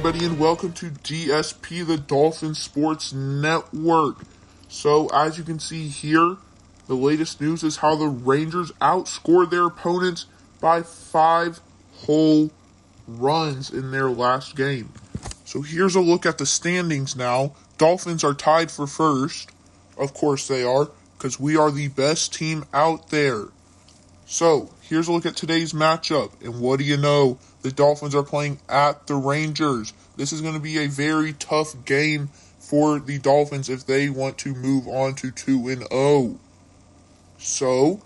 everybody, and welcome to DSP, the Dolphins Sports Network. So, as you can see here, the latest news is how the Rangers outscored their opponents by 5 whole runs in their last game. So, here's a look at the standings now. Dolphins are tied for first. Of course they are, because we are the best team out there. So, here's a look at today's matchup, and what do you know? The Dolphins are playing at the Rangers. This is going to be a very tough game for the Dolphins if they want to move on to 2-0. So,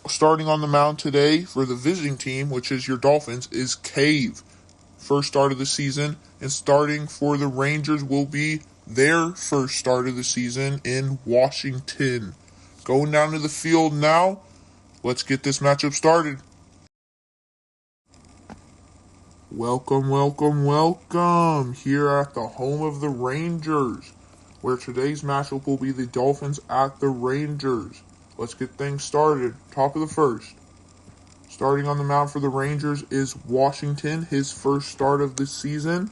starting on the mound today for the visiting team, which is your Dolphins, is Cave. First start of the season, and starting for the Rangers will be their first start of the season in Washington. Going down to the field now. Let's get this matchup started. Welcome here at the home of the Rangers, where today's matchup will be the Dolphins at the Rangers. Let's get things started. Top of the first. Starting on the mound for the Rangers is Washington, his first start of the season.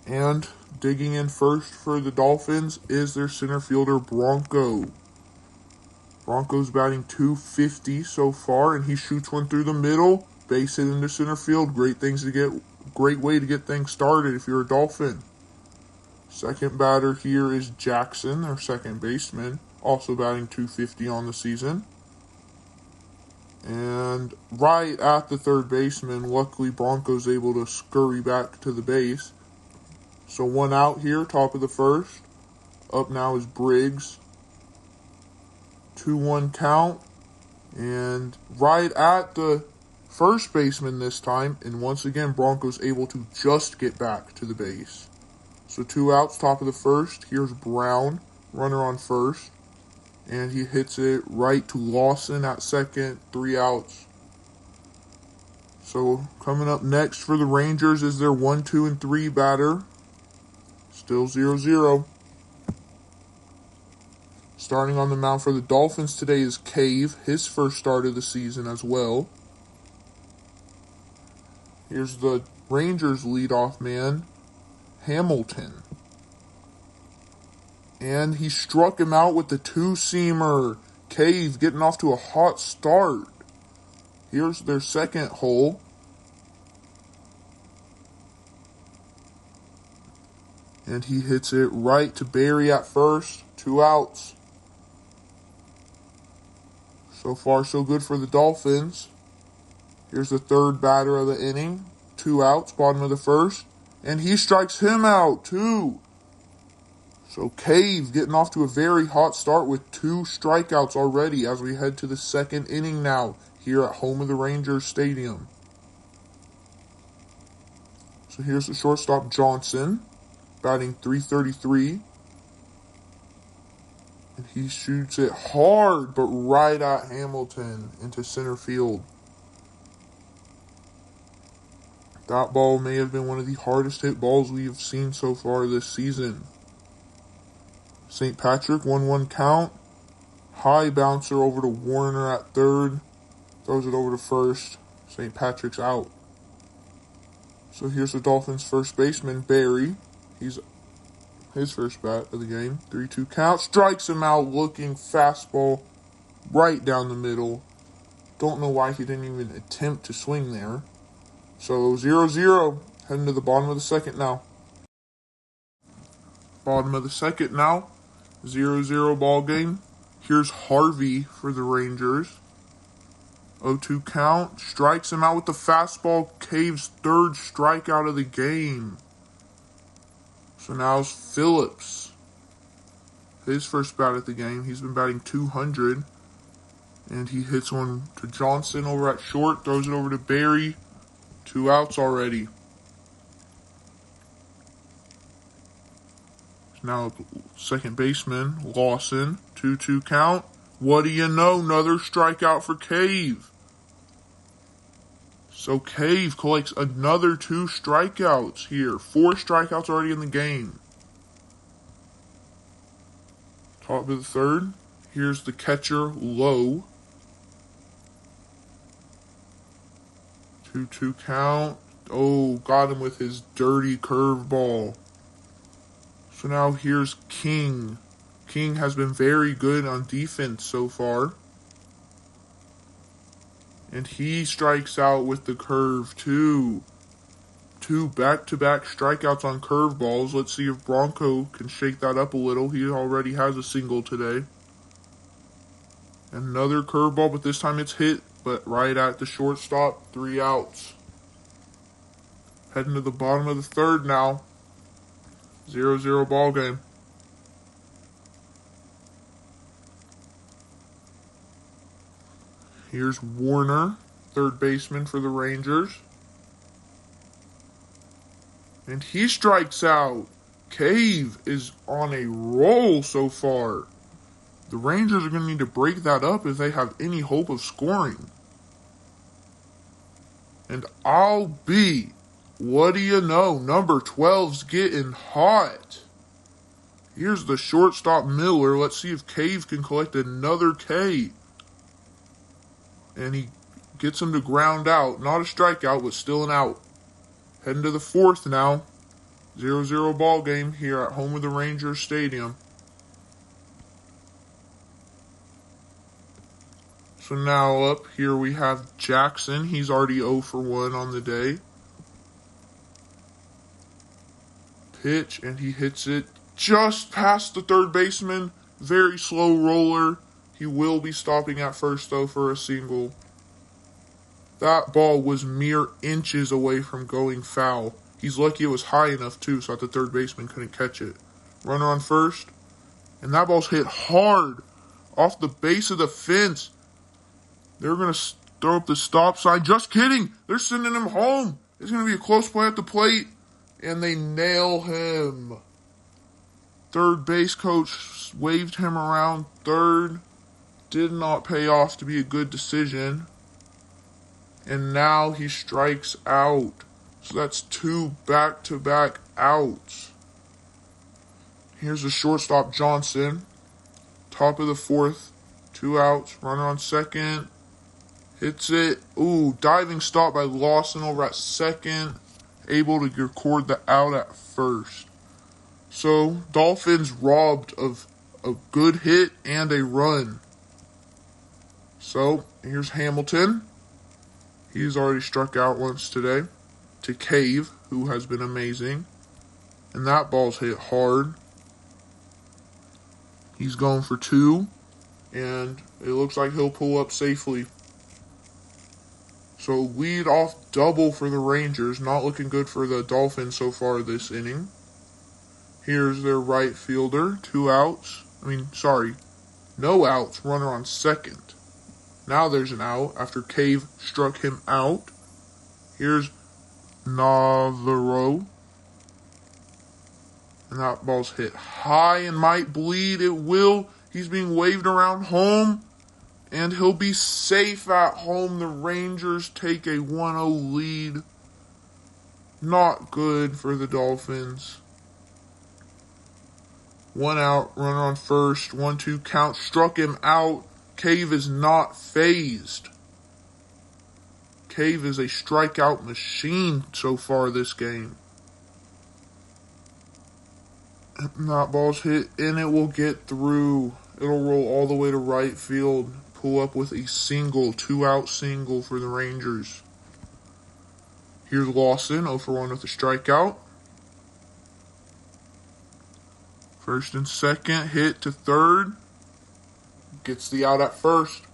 And digging in first for the Dolphins is their center fielder, Bronco. Bronco's batting .250 so far, and he shoots one through the middle. Base hit into center field. Great way to get things started if you're a Dolphin. Second batter here is Jackson, their second baseman, also batting .250 on the season. And right at the third baseman, luckily Bronco's able to scurry back to the base. So one out here, top of the first. Up now is Briggs. 2-1 count. And right at the first baseman this time, and once again Bronco's able to just get back to the base. So 2 outs, top of the first. Here's Brown, runner on first, and he hits it right to Lawson at second. 3 outs. So coming up next for the Rangers is their 1, 2, and 3 batter. Still 0-0. Starting on the mound for the Dolphins today is Cave, his first start of the season as well. Here's the Rangers leadoff man, Hamilton. And he struck him out with the 2-seamer. Cave getting off to a hot start. Here's their second hole. And he hits it right to Barry at first. 2 outs. So far, so good for the Dolphins. Here's the third batter of the inning. 2 outs, bottom of the first. And he strikes him out, too. So Cave getting off to a very hot start with 2 strikeouts already as we head to the second inning now here at home of the Rangers Stadium. So here's the shortstop, Johnson, batting .333. And he shoots it hard, but right at Hamilton into center field. That ball may have been one of the hardest hit balls we have seen so far this season. St. Patrick, 1-1 count. High bouncer over to Warner at third. Throws it over to first. St. Patrick's out. So here's the Dolphins' first baseman, Barry. He's his first bat of the game. 3-2 count. Strikes him out, looking fastball right down the middle. Don't know why he didn't even attempt to swing there. So 0-0. Heading to the bottom of the second now. Bottom of the second now. 0-0 ball game. Here's Harvey for the Rangers. 0-2 count. Strikes him out with the fastball. Cave's third strikeout of the game. So now it's Phillips. His first bat at the game. He's been batting .200. And he hits one to Johnson over at short. Throws it over to Barry. 2 outs already. Now second baseman, Lawson. 2-2 count. What do you know? Another strikeout for Cave. So Cave collects another 2 strikeouts here. 4 strikeouts already in the game. Top of the third. Here's the catcher, Lowe. 2-2 count. Oh, got him with his dirty curveball. So now here's King. King has been very good on defense so far. And he strikes out with the curve too. Two back-to-back strikeouts on curveballs. Let's see if Bronco can shake that up a little. He already has a single today. Another curveball, but this time it's hit, but right at the shortstop. 3 outs. Heading to the bottom of the third now. 0-0 ball game. Here's Warner, third baseman for the Rangers. And he strikes out. Cave is on a roll so far. The Rangers are going to need to break that up if they have any hope of scoring. And I'll be, what do you know, number 12's getting hot. Here's the shortstop Miller. Let's see if Cave can collect another K. And he gets him to ground out. Not a strikeout, but still an out. Heading to the fourth now. 0-0 ball game here at home of the Rangers Stadium. So now up here we have Jackson. He's already 0 for 1 on the day. Pitch, and he hits it just past the third baseman. Very slow roller. He will be stopping at first, though, for a single. That ball was mere inches away from going foul. He's lucky it was high enough, too, so that the third baseman couldn't catch it. Runner on first. And that ball's hit hard off the base of the fence. They're going to throw up the stop sign. Just kidding. They're sending him home. It's going to be a close play at the plate. And they nail him. Third base coach waved him around third. Did not pay off to be a good decision. And now he strikes out. So that's 2 back-to-back outs. Here's the shortstop Johnson. Top of the fourth. 2 outs. Runner on second. Hits it. Ooh, diving stop by Lawson over at second. Able to record the out at first. So, Dolphins robbed of a good hit and a run. So, here's Hamilton. He's already struck out once today. To Cave, who has been amazing. And that ball's hit hard. He's going for 2. And it looks like he'll pull up safely. So lead off double for the Rangers. Not looking good for the Dolphins so far this inning. Here's their right fielder. 2 outs. No outs. Runner on second. Now there's an out after Cave struck him out. Here's Navarro. And that ball's hit high and might bleed. It will. He's being waved around home. And he'll be safe at home. The Rangers take a 1-0 lead. Not good for the Dolphins. 1 out, runner on first. 1-2 count. Struck him out. Cave is not phased. Cave is a strikeout machine so far this game. And that ball's hit, and it will get through. It'll roll all the way to right field. Pull up with a single, 2-out single for the Rangers. Here's Lawson, 0 for 1 with a strikeout. First and second, hit to third. Gets the out at first.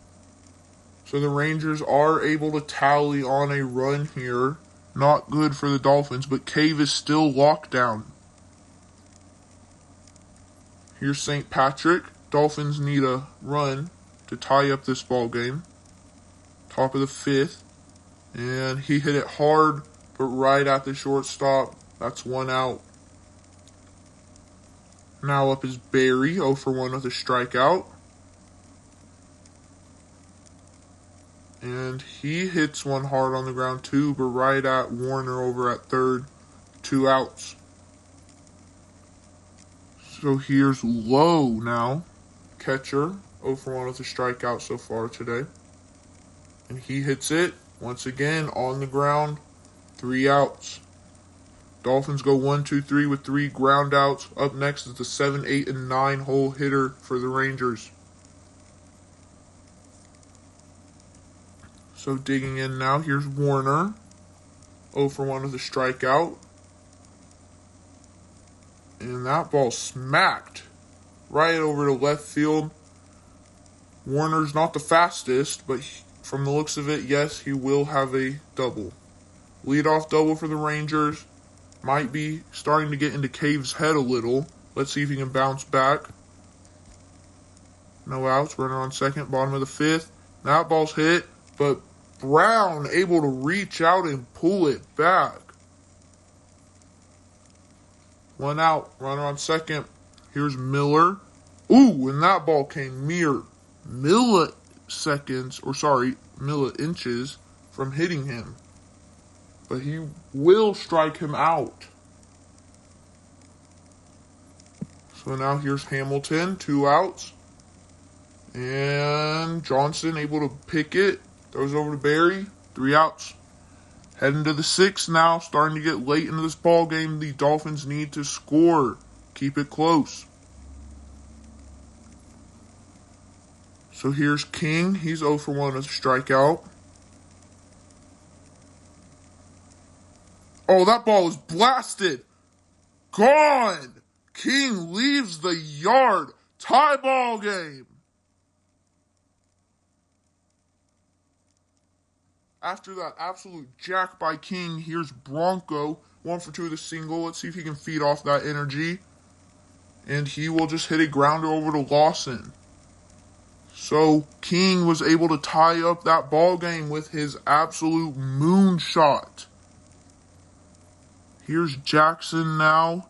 So the Rangers are able to tally on a run here. Not good for the Dolphins, but Cave is still locked down. Here's St. Patrick. Dolphins need a run to tie up this ball game. Top of the fifth. And he hit it hard, but right at the shortstop. That's 1 out. Now up is Barry, 0 for 1 with a strikeout. And he hits one hard on the ground too, but right at Warner over at third. 2 outs. So here's Lowe now. Catcher, 0 for 1 with a strikeout so far today. And he hits it, once again, on the ground. 3 outs. Dolphins go 1, 2, 3 with 3 ground outs. Up next is the 7, 8, and 9 hole hitter for the Rangers. So digging in now, here's Warner. 0 for 1 with a strikeout. And that ball smacked right over to left field. Warner's not the fastest, but from the looks of it, yes, he will have a double. Leadoff double for the Rangers. Might be starting to get into Cave's head a little. Let's see if he can bounce back. No outs. Runner on second. Bottom of the 5th. That ball's hit, but Brown able to reach out and pull it back. 1 out. Runner on second. Here's Miller. Ooh, and that ball came mere milliseconds, inches from hitting him. But he will strike him out. So now here's Hamilton, 2 outs. And Johnson able to pick it. Throws over to Barry, 3 outs. Heading to the 6th now, starting to get late into this ball game. The Dolphins need to score. Keep it close. So here's King. He's 0 for 1 as a strikeout. Oh, that ball is blasted. Gone. King leaves the yard. Tie ball game. After that absolute jack by King, here's Bronco. 1 for 2 with a single. Let's see if he can feed off that energy. And he will just hit a grounder over to Lawson. So King was able to tie up that ball game with his absolute moonshot. Here's Jackson now,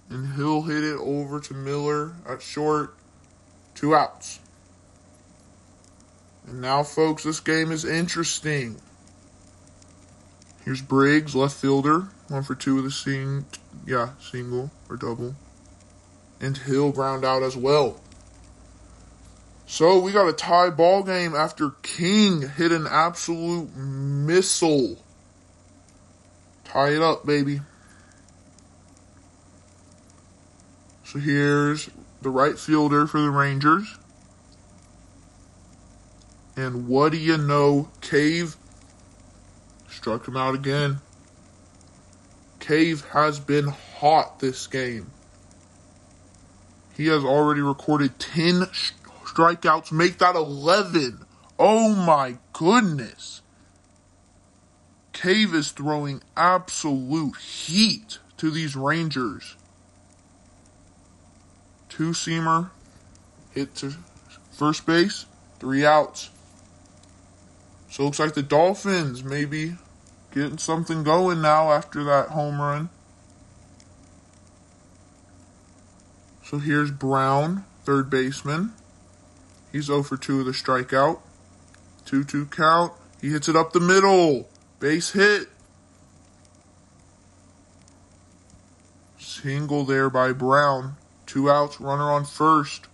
and he'll hit it over to Miller at short. 2 outs. And now, folks, this game is interesting. Here's Briggs, left fielder. 1 for 2 with a single or double. And he'll ground out as well. So we got a tie ball game after King hit an absolute missile. Tie it up, baby. So here's the right fielder for the Rangers. And what do you know? Cave struck him out again. Cave has been hot this game. He has already recorded 10 strikeouts. Make that 11. Oh my goodness. Cave is throwing absolute heat to these Rangers. 2-seamer. Hit to first base. 3 outs. So it looks like the Dolphins maybe getting something going now after that home run. So here's Brown, third baseman. He's 0 for 2 with a strikeout. 2-2 count. He hits it up the middle. Base hit. Single there by Brown. 2 outs, runner on first.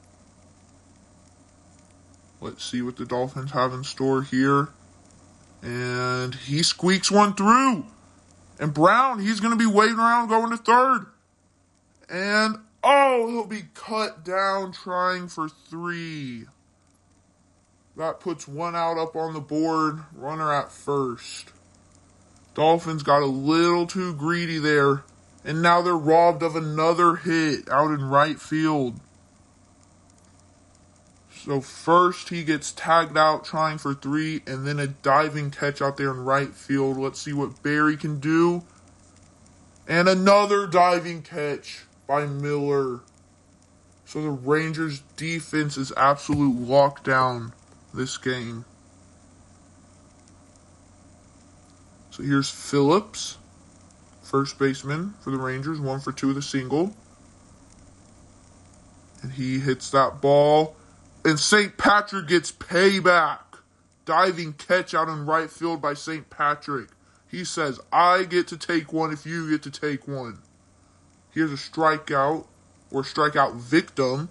Let's see what the Dolphins have in store here. And he squeaks one through. And Brown, he's going to be waving around going to third. And, he'll be cut down trying for 3. That puts 1 out up on the board. Runner at first. Dolphins got a little too greedy there. And now they're robbed of another hit out in right field. So first he gets tagged out trying for 3, and then a diving catch out there in right field. Let's see what Barry can do. And another diving catch by Miller. So the Rangers' defense is absolute lockdown this game. So here's Phillips, first baseman for the Rangers, 1 for 2 with a single. And he hits that ball. And St. Patrick gets payback. Diving catch out in right field by St. Patrick. He says, I get to take one if you get to take one. Here's a strikeout, or strikeout victim,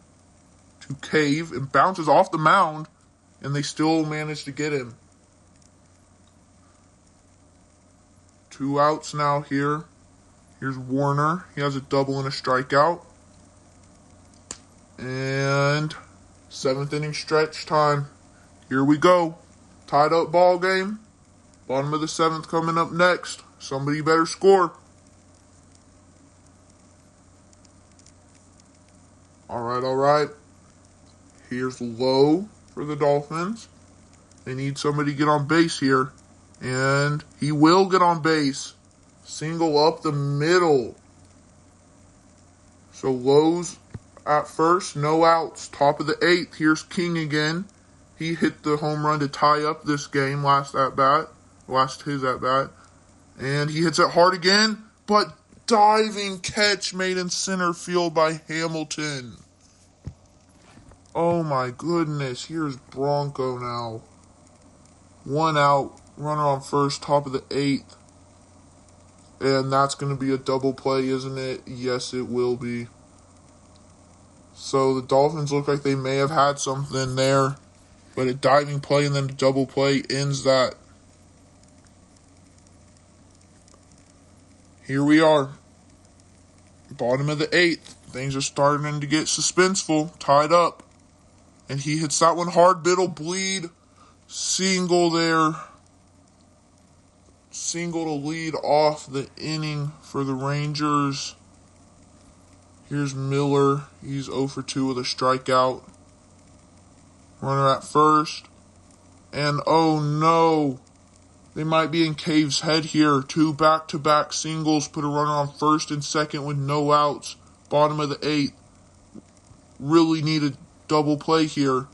to Cave, and bounces off the mound, and they still manage to get him. Two outs now here. Here's Warner. He has a double and a strikeout. And seventh inning stretch time. Here we go. Tied up ball game. Bottom of the seventh coming up next. Somebody better score. All right. Here's low for the Dolphins. They need somebody to get on base here. And he will get on base. Single up the middle. So Lowe's at first, no outs. Top of the eighth. Here's King again. He hit the home run to tie up this game last his at bat. And he hits it hard again, but diving catch made in center field by Hamilton. Oh my goodness, here's Bronco now. One out, runner on first, top of the eighth. And that's going to be a double play, isn't it? Yes, it will be. So the Dolphins look like they may have had something there. But a diving play and then a double play ends that. Here we are. Bottom of the eighth. Things are starting to get suspenseful. Tied up. And he hits that one hard. Biddle bleed. Single there. Single to lead off the inning for the Rangers. Here's Miller. He's 0 for 2 with a strikeout. Runner at first. And oh no. They might be in Cave's head here. Two back-to-back singles. Put a runner on first and second with no outs. Bottom of the eighth. Really need a double play here.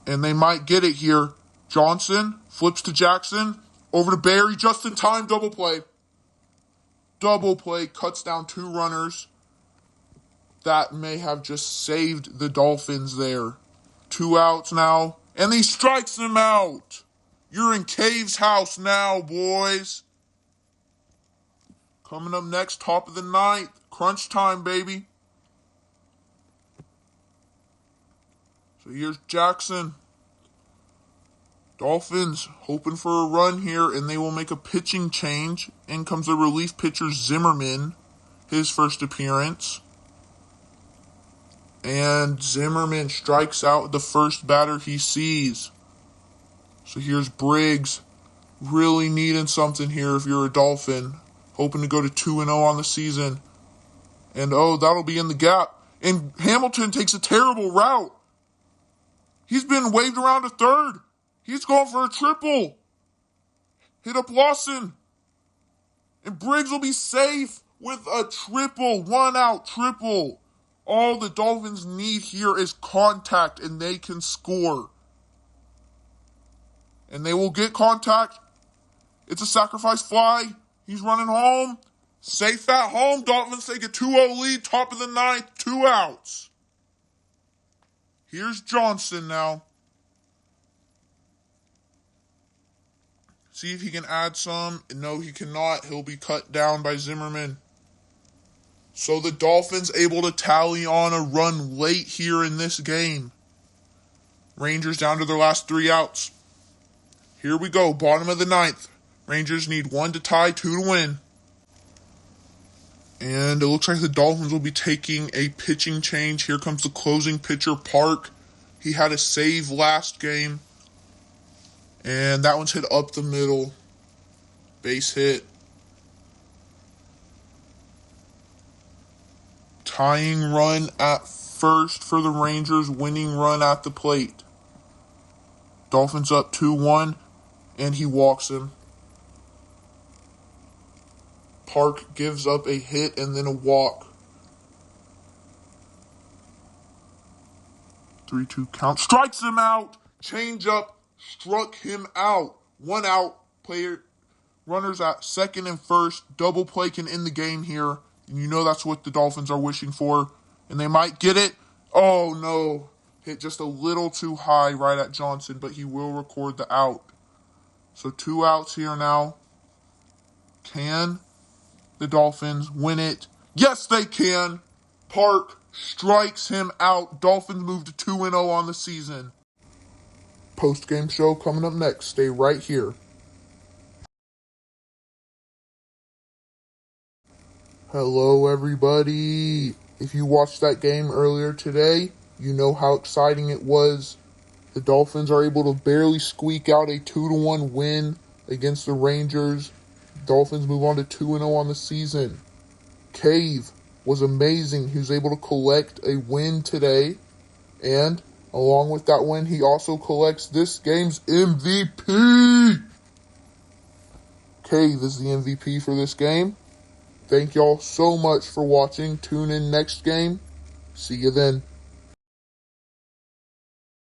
And they might get it here. Johnson flips to Jackson. Over to Barry. Just in time. Double play. Double play. Cuts down two runners. That may have just saved the Dolphins there. Two outs now. And he strikes him out. You're in Cave's house now, boys. Coming up next, top of the ninth. Crunch time, baby. So here's Jackson. Dolphins hoping for a run here, and they will make a pitching change. In comes the relief pitcher Zimmerman, his first appearance. And Zimmerman strikes out the first batter he sees. So here's Briggs. Really needing something here if you're a Dolphin. Hoping to go to 2-0 on the season. And that'll be in the gap. And Hamilton takes a terrible route. He's been waved around to third. He's going for a triple. Hit up Lawson. And Briggs will be safe with a triple. 1 out triple. All the Dolphins need here is contact, and they can score. And they will get contact. It's a sacrifice fly. He's running home. Safe at home. Dolphins take a 2-0 lead. Top of the ninth. 2 outs. Here's Johnson now. See if he can add some. No, he cannot. He'll be cut down by Zimmerman. So the Dolphins able to tally on a run late here in this game. Rangers down to their last 3 outs. Here we go, bottom of the ninth. Rangers need 1 to tie, 2 to win. And it looks like the Dolphins will be taking a pitching change. Here comes the closing pitcher, Park. He had a save last game. And that one's hit up the middle. Base hit. Tying run at first for the Rangers. Winning run at the plate. Dolphins up 2-1. And he walks him. Park gives up a hit and then a walk. 3-2 count. Strikes him out. Change up. Struck him out. 1 out. Player. Runners at second and first. Double play can end the game here. And you know that's what the Dolphins are wishing for. And they might get it. Oh no. Hit just a little too high right at Johnson. But he will record the out. So 2 outs here now. Can the Dolphins win it? Yes, they can. Park strikes him out. Dolphins move to 2-0 on the season. Post-game show coming up next. Stay right here. Hello, everybody. If you watched that game earlier today, you know how exciting it was. The Dolphins are able to barely squeak out a 2-1 win against the Rangers. Dolphins move on to 2-0 on the season. Cave was amazing. He was able to collect a win today. And along with that win, he also collects this game's MVP. Cave is the MVP for this game. Thank y'all so much for watching. Tune in next game. See you then.